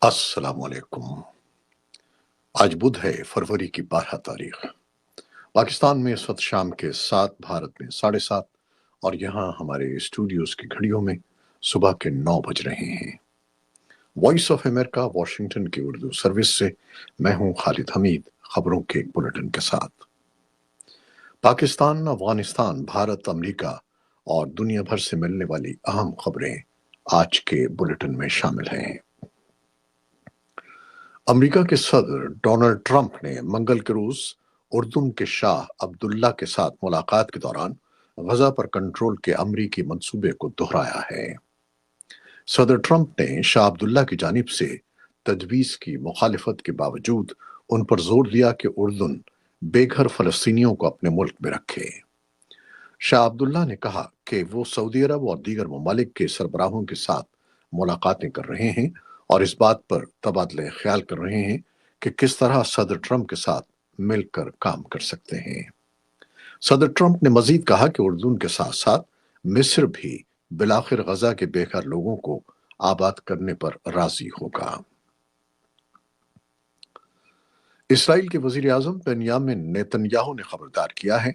السلام علیکم۔ آج بدھ ہے، فروری کی 12 تاریخ۔ پاکستان میں اس وقت شام کے 7، بھارت میں 7:30، اور یہاں ہمارے اسٹوڈیوز کی گھڑیوں میں صبح کے 9 بج رہے ہیں۔ وائس آف امریکہ واشنگٹن کی اردو سروس سے میں ہوں خالد حمید، خبروں کے ایک بلٹن کے ساتھ۔ پاکستان، افغانستان، بھارت، امریکہ اور دنیا بھر سے ملنے والی اہم خبریں آج کے بلٹن میں شامل ہیں۔ امریکہ کے صدر ڈونلڈ ٹرمپ نے منگل کے روز اردن کے شاہ عبداللہ کے ساتھ ملاقات کے دوران غزہ پر کنٹرول کے امریکی منصوبے کو دہرایا ہے۔ صدر ٹرمپ نے شاہ عبداللہ کی جانب سے تجویز کی مخالفت کے باوجود ان پر زور دیا کہ اردن بے گھر فلسطینیوں کو اپنے ملک میں رکھے۔ شاہ عبداللہ نے کہا کہ وہ سعودی عرب اور دیگر ممالک کے سربراہوں کے ساتھ ملاقاتیں کر رہے ہیں اور اس بات پر تبادلہ خیال کر رہے ہیں کہ کس طرح صدر ٹرمپ کے ساتھ مل کر کام کر سکتے ہیں۔ صدر ٹرمپ نے مزید کہا کہ اردن کے ساتھ ساتھ مصر بھی بالآخر غزہ کے بے گھر لوگوں کو آباد کرنے پر راضی ہوگا۔ اسرائیل کے وزیر اعظم بنیامن نیتن یاہو نے خبردار کیا ہے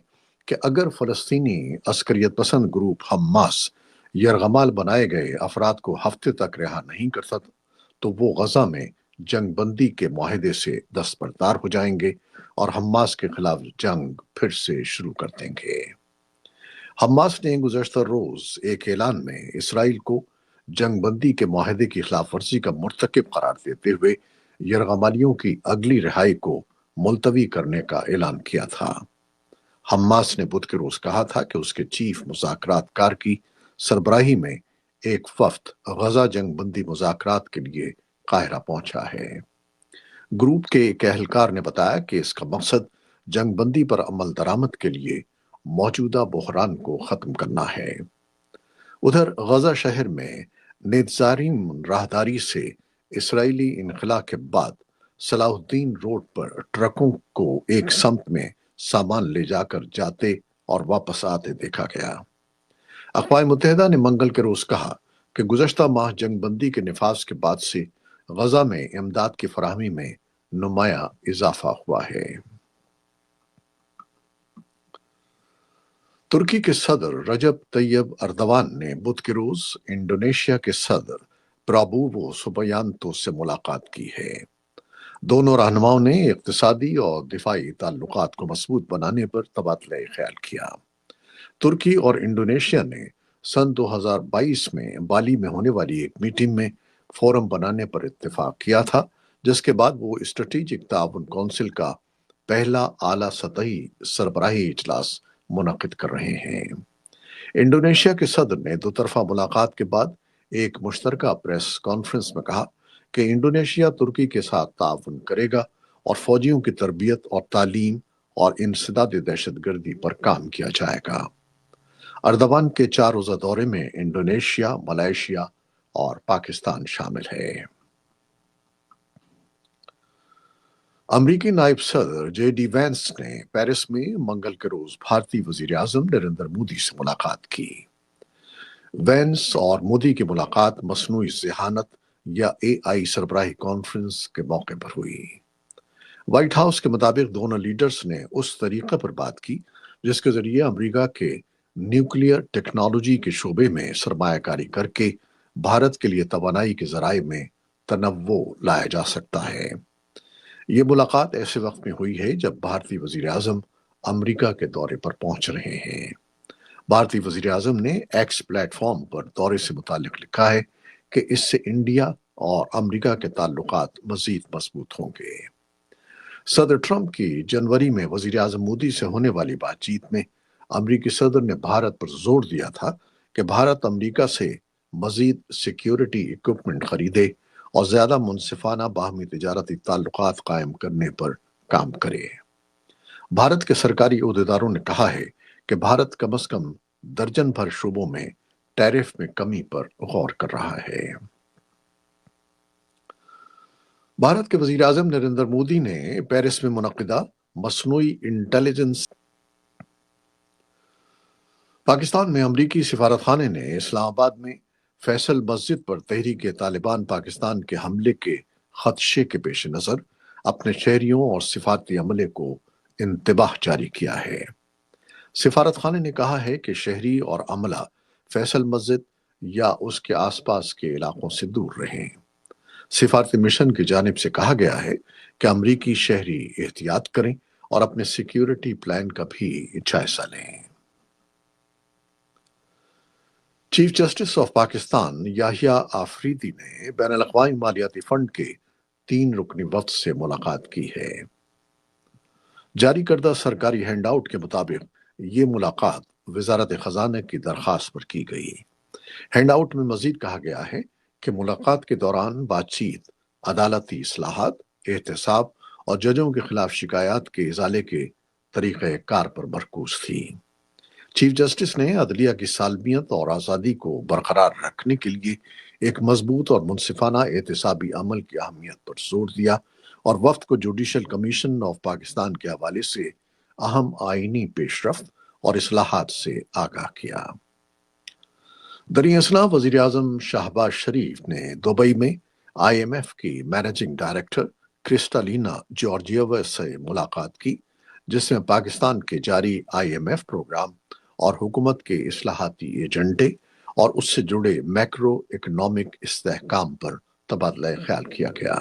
کہ اگر فلسطینی عسکریت پسند گروپ حماس یرغمال بنائے گئے افراد کو ہفتے تک رہا نہیں کرتا تو وہ غزہ میں جنگ بندی کے معاہدے سے دستبردار ہو جائیں گے اور حماس کے خلاف جنگ پھر سے شروع کر دیں گے۔ حماس نے گزشتہ روز ایک اعلان میں اسرائیل کو جنگ بندی کے معاہدے کی خلاف ورزی کا مرتکب قرار دیتے ہوئے یرغمالیوں کی اگلی رہائی کو ملتوی کرنے کا اعلان کیا تھا۔ حماس نے بدھ کے روز کہا تھا کہ اس کے چیف مذاکرات کار کی سربراہی میں ایک وفد غزہ جنگ بندی مذاکرات کے لیے قاہرہ پہنچا ہے۔ گروپ کے ایک اہلکار نے بتایا کہ اس کا مقصد جنگ بندی پر عمل درآمد کے لیے موجودہ بحران کو ختم کرنا ہے۔ ادھر غزہ شہر میں نیتزاریم راہداری سے اسرائیلی انخلا کے بعد صلاح الدین روڈ پر ٹرکوں کو ایک سمت میں سامان لے جا کر جاتے اور واپس آتے دیکھا گیا۔ اقوام متحدہ نے منگل کے روز کہا کہ گزشتہ ماہ جنگ بندی کے نفاذ کے بعد سے غزہ میں امداد کی فراہمی میں نمایاں اضافہ ہوا ہے۔ ترکی کے صدر رجب طیب اردوان نے بدھ کے روز انڈونیشیا کے صدر پرابوو سبیانتو سے ملاقات کی ہے۔ دونوں رہنماؤں نے اقتصادی اور دفاعی تعلقات کو مضبوط بنانے پر تبادلہ خیال کیا۔ ترکی اور انڈونیشیا نے سن 2022 میں بالی میں ہونے والی ایک میٹنگ میں فورم بنانے پر اتفاق کیا تھا، جس کے بعد وہ اسٹریٹجک تعاون کونسل کا پہلا اعلیٰ سطحی سربراہی اجلاس منعقد کر رہے ہیں۔ انڈونیشیا کے صدر نے دو طرفہ ملاقات کے بعد ایک مشترکہ پریس کانفرنس میں کہا کہ انڈونیشیا ترکی کے ساتھ تعاون کرے گا اور فوجیوں کی تربیت اور تعلیم اور انسداد دہشت گردی پر کام کیا جائے گا۔ اردوان کے 4 روزہ دورے میں انڈونیشیا، ملائیشیا اور پاکستان شامل ہے۔ امریکی نائب صدر جے ڈی وینس نے پیرس میں منگل کے روز بھارتی وزیر اعظم نریندر مودی سے ملاقات کی۔ وینس اور مودی کی ملاقات مصنوعی ذہانت یا AI سربراہی کانفرنس کے موقع پر ہوئی۔ وائٹ ہاؤس کے مطابق دونوں لیڈرز نے اس طریقے پر بات کی جس کے ذریعے امریکہ کے نیوکلیئر ٹیکنالوجی کے شعبے میں سرمایہ کاری کر کے بھارت کے لیے توانائی کے ذرائع میں تنوع لایا جا سکتا ہے۔ یہ ملاقات ایسے وقت میں ہوئی ہے جب بھارتی وزیر اعظم امریکہ کے دورے پر پہنچ رہے ہیں۔ بھارتی وزیر اعظم نے ایکس پلیٹ فارم پر دورے سے متعلق لکھا ہے کہ اس سے انڈیا اور امریکہ کے تعلقات مزید مضبوط ہوں گے۔ صدر ٹرمپ کی جنوری میں وزیر اعظم مودی سے ہونے والی بات چیت میں امریکی صدر نے بھارت پر زور دیا تھا کہ بھارت امریکہ سے مزید سیکیورٹی ایکوپمنٹ خریدے اور زیادہ منصفانہ باہمی تجارتی تعلقات قائم کرنے پر کام کرے۔ بھارت کے سرکاری عہدیداروں نے کہا ہے کہ بھارت کم از کم درجن بھر شعبوں میں ٹیرف میں کمی پر غور کر رہا ہے۔ بھارت کے وزیر اعظم نریندر مودی نے پیرس میں منعقدہ مصنوعی انٹیلیجنس پاکستان میں امریکی سفارت خانے نے اسلام آباد میں فیصل مسجد پر تحریک طالبان پاکستان کے حملے کے خدشے کے پیش نظر اپنے شہریوں اور سفارتی عملے کو انتباہ جاری کیا ہے۔ سفارت خانے نے کہا ہے کہ شہری اور عملہ فیصل مسجد یا اس کے آس پاس کے علاقوں سے دور رہیں۔ سفارتی مشن کی جانب سے کہا گیا ہے کہ امریکی شہری احتیاط کریں اور اپنے سیکیورٹی پلان کا بھی جائزہ لیں۔ Chief justice of Pakistan Yahya Afridi نے بین الاقوامی مالیاتی فنڈ کے 3 رکنی وفد سے ملاقات کی ہے۔ جاری کردہ سرکاری ہینڈ آؤٹ کے مطابق یہ ملاقات وزارت خزانہ کی درخواست پر کی گئی۔ ہینڈ آؤٹ میں مزید کہا گیا ہے کہ ملاقات کے دوران بات چیت عدالتی اصلاحات، احتساب اور ججوں کے خلاف شکایات کے ازالے کے طریقہ کار پر مرکوز تھی۔ چیف جسٹس نے عدلیہ کی سالمیت اور آزادی کو برقرار رکھنے کے لیے ایک مضبوط اور منصفانہ احتسابی عمل کی اہمیت پر زور دیا اور وفد کو جوڈیشل کمیشن آف پاکستان کے حوالے سے اہم آئینی پیش رفت اور اصلاحات سے آگاہ کیا۔ دریں اثنا وزیر اعظم شہباز شریف نے دبئی میں IMF کی مینیجنگ ڈائریکٹر کرسٹالینا جارجیوا سے ملاقات کی، جس میں پاکستان کے جاری IMF پروگرام اور حکومت کے اصلاحاتی ایجنڈے اور اس سے جڑے میکرو اکنامک استحکام پر تبادلہ خیال کیا گیا۔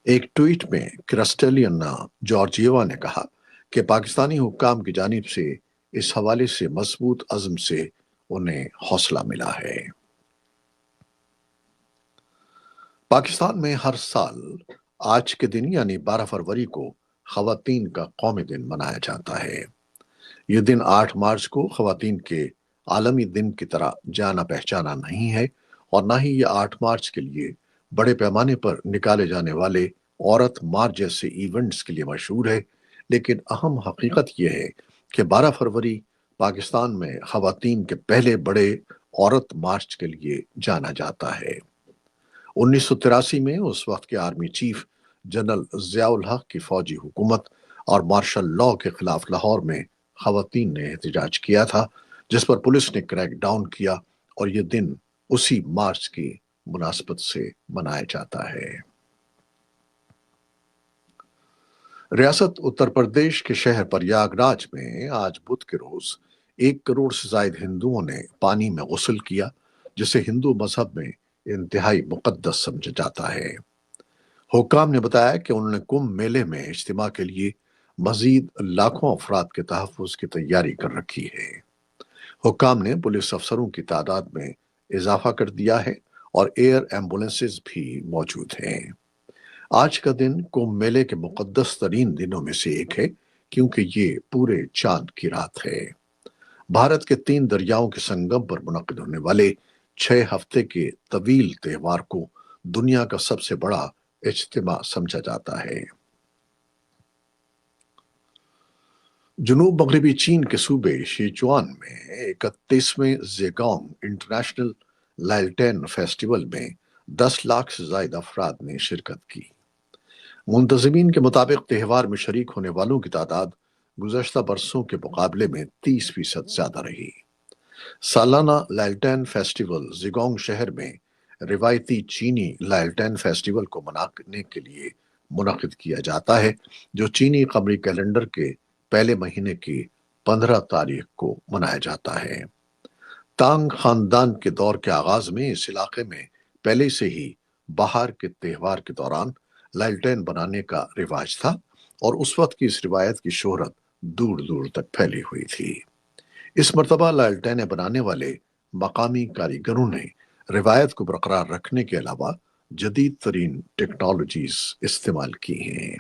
ایک ٹویٹ میں کرسٹالینا جارجیوا نے کہا کہ پاکستانی حکام کی جانب سے اس حوالے سے مضبوط عزم سے انہیں حوصلہ ملا ہے۔ پاکستان میں ہر سال آج کے دن یعنی 12 فروری کو خواتین کا قومی دن منایا جاتا ہے۔ یہ دن 8 مارچ کو خواتین کے عالمی دن کی طرح جانا پہچانا نہیں ہے اور نہ ہی یہ 8 مارچ کے لیے بڑے پیمانے پر نکالے جانے والے عورت مارچ جیسے ایونٹس کے لیے مشہور ہے، لیکن اہم حقیقت یہ ہے کہ 12 فروری پاکستان میں خواتین کے پہلے بڑے عورت مارچ کے لیے جانا جاتا ہے۔ 1983 میں اس وقت کے آرمی چیف جنرل ضیاء الحق کی فوجی حکومت اور مارشل لاء کے خلاف لاہور میں خواتین نے احتجاج کیا تھا، جس پر پولیس نے کریک ڈاؤن کیا اور یہ دن اسی مارچ کی مناسبت سے منایا جاتا ہے۔ ریاست اتر پردیش کے شہر پریاگ راج میں آج بدھ کے روز 1 کروڑ سے زائد ہندوؤں نے پانی میں غسل کیا، جسے ہندو مذہب میں انتہائی مقدس سمجھا جاتا ہے۔ حکام نے بتایا کہ انہوں نے کمبھ میلے میں اجتماع کے لیے مزید لاکھوں افراد کے تحفظ کی تیاری کر رکھی ہے۔ حکام نے پولیس افسروں کی تعداد میں اضافہ کر دیا ہے اور ایئر ایمبولینسز بھی موجود ہیں۔ آج کا دن کمبھ میلے کے مقدس ترین دنوں میں سے ایک ہے، کیونکہ یہ پورے چاند کی رات ہے۔ بھارت کے 3 دریاؤں کے سنگم پر منعقد ہونے والے 6 ہفتے کے طویل تہوار کو دنیا کا سب سے بڑا اجتماع سمجھا جاتا ہے۔ جنوب مغربی چین کے صوبے شیچوان میں 31ویں زیگانگ انٹرنیشنل لائلٹین فیسٹیول میں 10 لاکھ سے زائد افراد نے شرکت کی۔ منتظمین کے مطابق تہوار میں شریک ہونے والوں کی تعداد گزشتہ برسوں کے مقابلے میں 30% زیادہ رہی۔ سالانہ لائلٹین فیسٹیول زیگانگ شہر میں روایتی چینی لائلٹین فیسٹیول کو منانے کے لیے منعقد کیا جاتا ہے، جو چینی قمری کیلنڈر کے پہلے مہینے کی 15 تاریخ کو منایا جاتا ہے۔ تانگ خاندان کے دور کے آغاز میں اس علاقے میں پہلے سے ہی بہار کے تہوار کے دوران لالٹین بنانے کا رواج تھا اور اس وقت کی اس روایت کی شہرت دور دور تک پھیلی ہوئی تھی۔ اس مرتبہ لالٹینیں بنانے والے مقامی کاریگروں نے روایت کو برقرار رکھنے کے علاوہ جدید ترین ٹیکنالوجیز استعمال کی ہیں۔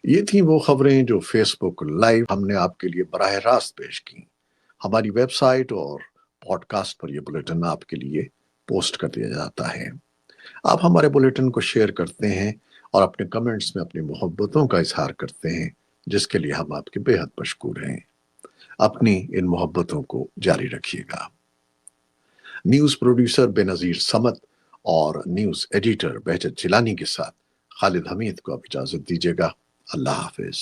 یہ تھیں وہ خبریں جو فیس بک لائیو ہم نے آپ کے لیے براہ راست پیش کی۔ ہماری ویب سائٹ اور پوڈ کاسٹ پر یہ بلیٹن آپ کے لیے پوسٹ کر دیا جاتا ہے۔ آپ ہمارے بلیٹن کو شیئر کرتے ہیں اور اپنے کمنٹس میں اپنی محبتوں کا اظہار کرتے ہیں، جس کے لیے ہم آپ کے بے حد مشکور ہیں۔ اپنی ان محبتوں کو جاری رکھیے گا۔ نیوز پروڈیوسر بے نظیر صمد اور نیوز ایڈیٹر بہجت جیلانی کے ساتھ خالد حمید کو اب اجازت دیجیے گا۔ اللہ حافظ۔